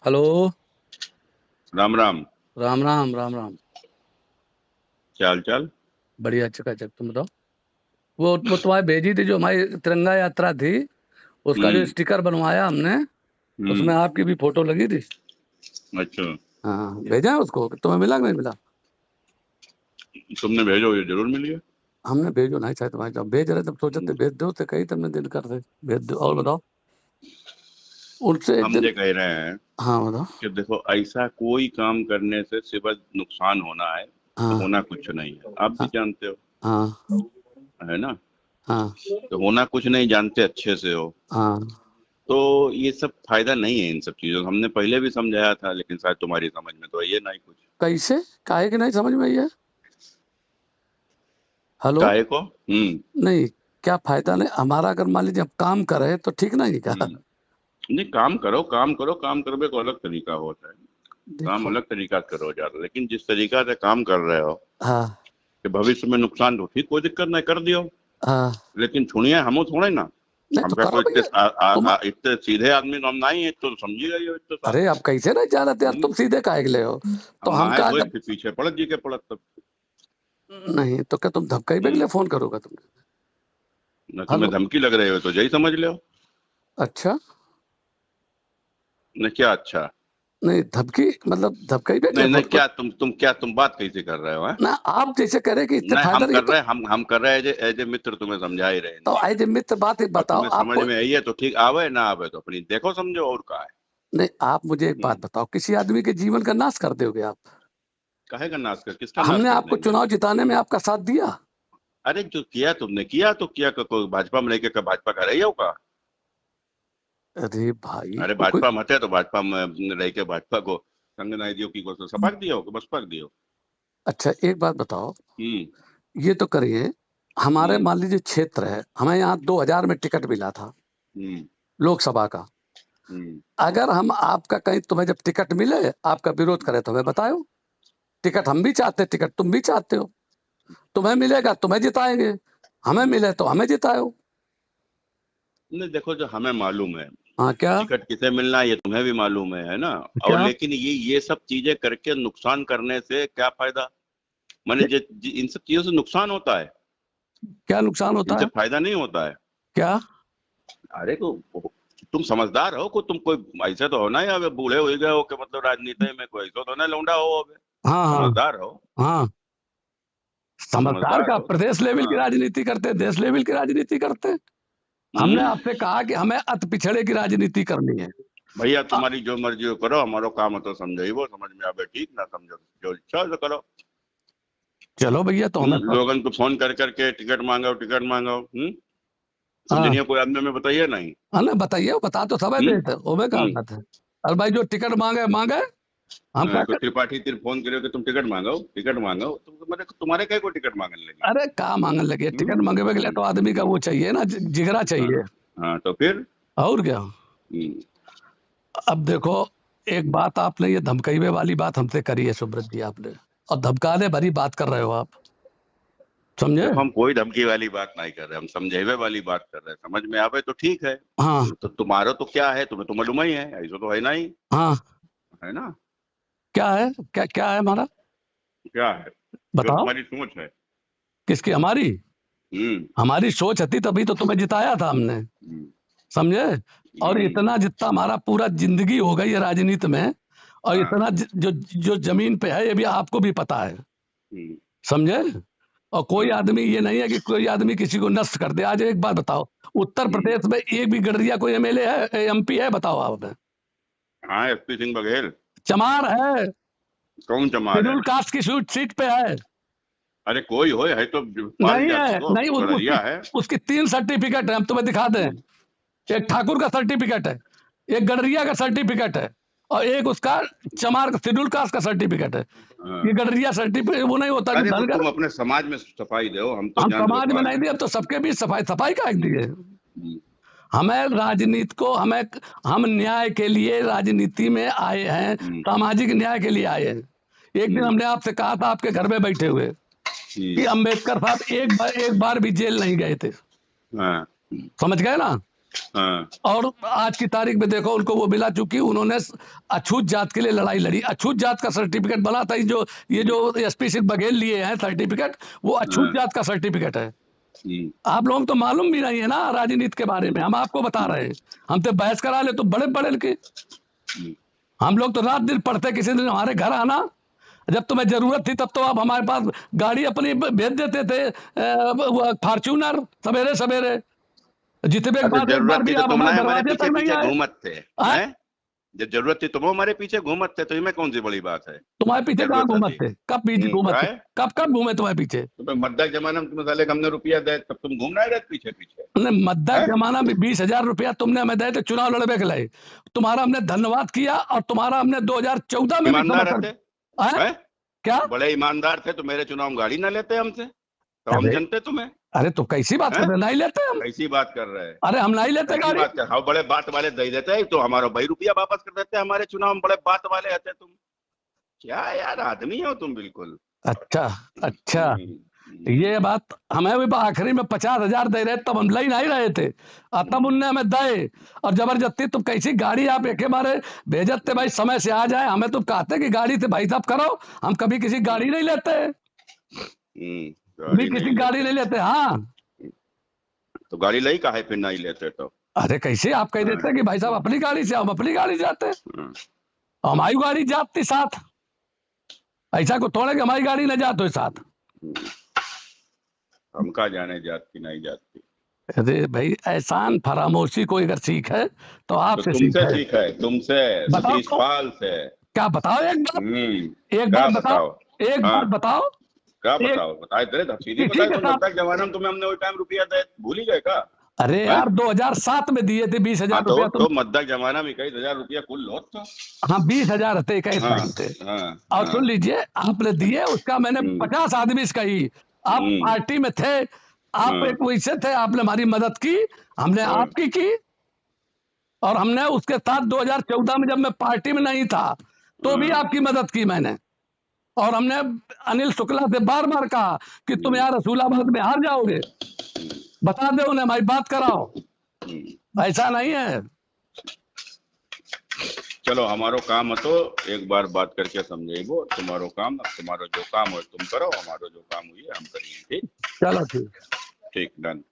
Hello. Ram Ram. Ram Ram Ram Ram. क्या हाल चाल? बढ़िया चकाचक। तुम बताओ। वो तुम्हारी भेजी थी जो हमारी तिरंगा यात्रा थी, उसका जो हम्म। स्टिकर बनवाया हमने, उसमें हम्म। आपकी भी फोटो लगी थी। अच्छा। हाँ, भेजा है उसको। तुम्हें मिला कि नहीं मिला? तुमने भेजो, ये जरूर मिलिए। हमने भेजो नहीं, शायद तुम्हारे जब भेज रहे तब सोचे थे भेज दो, तो कही तुमने दिन कर दे भेज दो। और बताओ, उनसे एक हम दिन। ये कह रहे हैं हाँ बताओ। कि देखो, ऐसा कोई काम करने से सिवा नुकसान होना है, तो हाँ होना कुछ नहीं है। आप भी हाँ जानते हो, हाँ है ना? हाँ तो होना कुछ नहीं जानते अच्छे से हो, हाँ। तो ये सब फायदा नहीं है इन सब चीजों का। हमने पहले भी समझाया था, लेकिन शायद तुम्हारी समझ में तो ये नहीं कुछ। कैसे? काहे कि नहीं समझ में आई है? हेलो। काहे को? नहीं, क्या फायदा नहीं हमारा? अगर मान लीजिए हम काम करे तो ठीक नहीं क्या? हम्म। नहीं, काम करो, काम करो, काम करने का अलग तरीका होता है। काम देखो। अलग तरीका से करो ज्यादा, लेकिन जिस तरीका से काम कर रहे हो हाँ कि भविष्य में नुकसान, तो ठीक, कोई दिक्कत नहीं, कर दियो। हाँ। लेकिन सुनिए, हम थोड़े ना, नहीं हम तो क्या करो कोई इतने भैया। तुम। इतने सीधे आदमी तो हम नहीं है, तो समझिएगा ये इतने अरे सारे। आप कैसे नहीं जानते यार, हम्म। तुम सीधे काहे के ले हो? तो हम हम नहाए कहा धोए जब। फिर पीछे पड़त जी के पड़त तब। नहीं तो क्या तुम धमकाई के हम्म। लिए फोन करोगे तुम? न तुम्हें हेलो। धमकी लग रही हो तो यही समझ लो। अच्छा। न क्या अच्छा? नहीं धमकी मतलब धमकाई के लिए नहीं नहीं, फोन क्या तुम बात कैसे कर रहे हो, हैं? ना आप जैसे कह रहे कि इससे नहीं, फायदा नहीं है तो। हम कर रहे हैं एज ए मित्र, तुम्हें समझा ही रहे हैं तो जी। आई जब मित्र बात एक अब बताओ तुम्हें समझ आपको। में आई है तो ठीक, आवे ना आवे तो अपनी देखो समझो, और का है। नहीं, आप मुझे एक बात हम्म। बताओ, किसी आदमी के जीवन का नाश कर दोगे आप? काहे का नाश कर, किसका नाश हमने कर आपको देंगे? चुनाव जिताने में आपका साथ दिया। अरे जो किया तुमने किया, तो किया कोई भाजपा में लेके, भाजपा का रही हो का? अरे भाई अरे कोई। भाजपा मत है तो भाजपा में रह के भाजपा को संग नहीं दियो की को सपाक दियो कि बस पक दियो। अच्छा एक बात बताओ, हम्म। ये तो करिए, हमारे हम्म। मान लीजिए क्षेत्र है, हमें यहाँ 2000 में टिकट मिला था हम्म। लोकसभा का। हम्म। अगर हम आपका कहीं, तुम्हें जब टिकट मिले आपका विरोध करे तो हमें बताओ। टिकट हम भी चाहते, टिकट तुम भी चाहते हो, तुम्हें मिलेगा तुम्हें जिताएंगे, हमें हम्म। मिले तो हमें जिताओ। नहीं, देखो, जो हमें मालूम है हाँ क्या? टिकट किसे मिलना है, ये तुम्हें भी मालूम है ना? और क्या? लेकिन ये सब चीजें करके नुकसान करने से क्या फायदा? माने इन सब चीजों से नुकसान होता है, क्या नुकसान होता इनसे है? फायदा नहीं होता है। क्या? अरे तो तुम समझदार हो को, तुम कोई ऐसे तो हो ना, या बूढ़े हो गए हो कि मतलब राजनीति में कोई ऐसा तो ना लौंडा हो अबे। हाँ हाँ समझदार हो, हाँ। समझदार समझदार का हो। प्रदेश लेवल की हाँ। राजनीति करते, देश लेवल की राजनीति करते। हमने हम्म। आपसे कहा कि हमें अति पिछड़े की राजनीति करनी है। भैया अ, तुम्हारी जो मर्जी हो करो, हमारो काम है तो समझो, वो समझ में आवे ठीक, ना समझो जो इच्छा हो तो करो। चलो भैया तो हमें लोगन को फोन कर करके टिकट मांगो, टिकट मांगो। हाँ समझनिया कोई आदमी में बताइए नहीं। हाँ ना बताइए, बता तो सब हम्म। देते ओबे का हम्म। बात है। अरे भाई जो टिकट मांगे मांगे, हम क्या कोई कर। त्रिपाठी तिर फोन करे कि तुम टिकट मांगो, टिकट मांगो, तो तुम्हारे क्या को टिकट मांगने लगी? अरे कहाँ मांगने लगे? हम्म। टिकट मांगे के लिए हम्म। तो आदमी का वो चाहिए ना, जिगरा हाँ। चाहिए। हाँ, तो फिर। और क्या? हम्म। अब देखो, एक बात आपने ये धमकाइवे वाली बात हमसे करी है सुब्रत जी आपने, और धमकाने भरी बात कर रहे हो आप, समझे? देखो, हम कोई धमकी वाली बात नहीं कर रहे, हम समझेवे वाली बात कर रहे हैं। समझ में आवे तो ठीक है। हाँ तो तुम्हारा तो क्या है, तुम्हें तो मालूम ही है, ऐसा तो है नहीं, हाँ। है ना? क्या है? क्या क्या है हमारा? क्या है? जो बताओ। तुम्हारी सोच है। किसकी? हमारी? हम्म। हमारी सोच थी तभी तो तुम्हें जिताया था हमने, हम्म। समझे? और हम्म। इतना जितना हमारा पूरा जिंदगी हो गई है राजनीति में, और हाँ। इतना जो जो जमीन पे है ये भी आपको भी पता है, हम्म। समझे? और कोई हाँ। आदमी ये नहीं है कि कोई आदमी किसी को नष्ट कर दे। आज एक बात बताओ, उत्तर हम्म। प्रदेश में एक भी गडरिया कोई एमएलए है, एमपी है? बताओ आप हमें। हाँ, एसपी सिंह बघेल। चमार है, कौन चमार है? शेड्यूल कास्ट की सीट पे है। अरे कोई हो, है तो पाल नहीं जाति है, को, नहीं उसकी गड़रिया है। उसकी 3 सर्टिफिकेट है, हम तुम्हें दिखा दें। हम्म। एक ठाकुर का सर्टिफिकेट है, एक गडरिया का सर्टिफिकेट है, और एक उसका चमार का शेड्यूल कास्ट का सर्टिफिकेट है। ये हाँ। गडरिया सर्टिफिकेट वो नहीं होता जो अरे तो धनगर। तुम अपने समाज में सफाई दो, हम तो हम जान समाज में लोकपाल नहीं हैं। दिए, अब तो सबके बीच सफाई सफाई का एक दिए। हम्म। हमें राजनीति को हमें, हम न्याय के लिए राजनीति में आए हैं, हम्म। सामाजिक न्याय के लिए आए हैं। एक दिन हम्म। हमने आपसे कहा था आपके घर में बैठे हुए कि हम्म। अंबेडकर साहब एक बार भी जेल नहीं गए थे, हाँ। समझ गए ना? हाँ और आज की तारीख में देखो उनको वो मिला, चूंकि उन्होंने अछूत जात के लिए लड़ाई लड़ी। अछूत जात का सर्टिफिकेट बना था, ये जो एसपी सिंह बघेल लिए हैं सर्टिफिकेट, वो अछूत हाँ। जात का सर्टिफिकेट है। हम्म, आप लोगों को तो मालूम भी नहीं है ना राजनीति के बारे में, हम आपको बता रहे हैं। हम तो बहस करा ले तो बड़े बड़े के, हम्म। हम लोग तो रात दिन पढ़ते, किसी दिन हमारे घर आना, जब तुम्हें जरूरत थी तब तो आप हमारे पास गाड़ी अपनी भेज देते थे, फॉर्च्यूनर, सवेरे सवेरे, जितने के अब जब बाद एक बार जरूरत भी थी तो आप तुम ना हमारे हमारे दरवाजे पीछे तक नहीं पीछे आए। घूमत थे हाँ? हैं? जब जरूरत थी तुम हमारे पीछे घूमत थे, तो इसमें कौन सी बड़ी बात है? तुम्हारे पीछे कहाँ जरूरत घूमत थी। थे? कब पीछे घूमत क्या थे? है? कब कब घूमे तुम्हारे पीछे? तुम्हें मद्दा जमाना में तुम्हें साले हमने रुपया दे, तब तुम घूम रहे थे पीछे पीछे। तुमने मद्दा हैं? जमाना में 20,000 रुपया तुमने हमें दिए थे चुनाव लड़ने के लिए, तुम्हारा हमने धन्यवाद किया, और तुम्हारा हमने 2014 में भी ईमानदार समर्थन। थे हैं? हैं? क्या? बड़े ईमानदार थे तो मेरे चुनाव में गाड़ी ना लेते हमसे, तो हम अरे जनते तुम्हें। अरे तो कैसी बात कर हैं? रहे हैं? नहीं लेते हम। कैसी बात कर रहे हैं? अरे हम नहीं लेते कैसी गाड़ी। बात कर, हाँ बड़े बात वाले दे देते हैं तो हमारा भाई रुपया वापस कर देते हैं हमारे चुनाव में, बड़े बात वाले रहते तुम। क्या यार आदमी हो तुम बिल्कुल। अच्छा अच्छा, हम्म, ये बात हमें भी आखिरी में 50,000 दे रहे, तब हम ले नहीं रहे थे, और तब उनने हमें दे, और जबरदस्ती तुम कैसी गाड़ी आप एक बारे भेजते भाई, समय से आ जाए, हमें तुम कहते कि गाड़ी से भाई साहब करो, हम कभी किसी गाड़ी नहीं लेते, कभी गाड़ी किसी नहीं गाड़ी नहीं लेते लेते। हाँ, तो गाड़ी लाई काहे फिर नहीं लेते तो? अरे कैसे आप कह देते कि भाई साहब अपनी गाड़ी से, हम अपनी गाड़ी जाते, हाँ, हमारी गाड़ी जाती साथ, ऐसा को थोड़े कि हमारी गाड़ी न जाते हो साथ। हम कहा जाने जाती नहीं जाती। अरे भाई, एहसान फरामोशी कोई अगर सीख है तो तो आपसे सीख तुमसे है। सीखा है, तुमसे बताओ सतीश तो, पाल से। क्या बताओ एक बात, एक क्या बात बताओ, बताओ? एक हाँ, बात बताओ। क्या एक बताओ? बताए तेरे सीधी किसी बताए के तो साथ, लगता है जमाना में तुम्हें हमने वो टाइम रुपया दे, भूल ही गए का? अरे हैं? यार 2007 में दिए थे 20,000 हाँ रुपया तुम। तो मद्दा जमाना में 21,000 रुपया कुल लो तो। हाँ 20,000 थे, 21 हाँ तारीख थे। हाँ और हाँ। सुन लीजिए, आपने दिए, उसका मैंने हम्म, 50 आदमी से कही, आप हम्म, पार्टी में थे, आप हाँ, एक वैसे थे, आपने हमारी मदद की, हमने हाँ, आपकी की, और हमने उसके साथ 2014 में जब मैं पार्टी में नहीं था तो भी हाँ, आपकी मदद की मैंने, और हमने अनिल शुक्ला से बार बार कहा कि तुम यार रसूलाबाद में हार जाओगे, बता दो उन्हें, हमारी बात कराओ, ऐसा नहीं है। चलो हमारो काम है तो एक बार बात करके समझेबो, तुम्हारो काम, तुम्हारो जो काम हो तुम करो, हमारो जो काम हुई है हम करेंगे। ठीक चलो ठीक। ठीक, डन।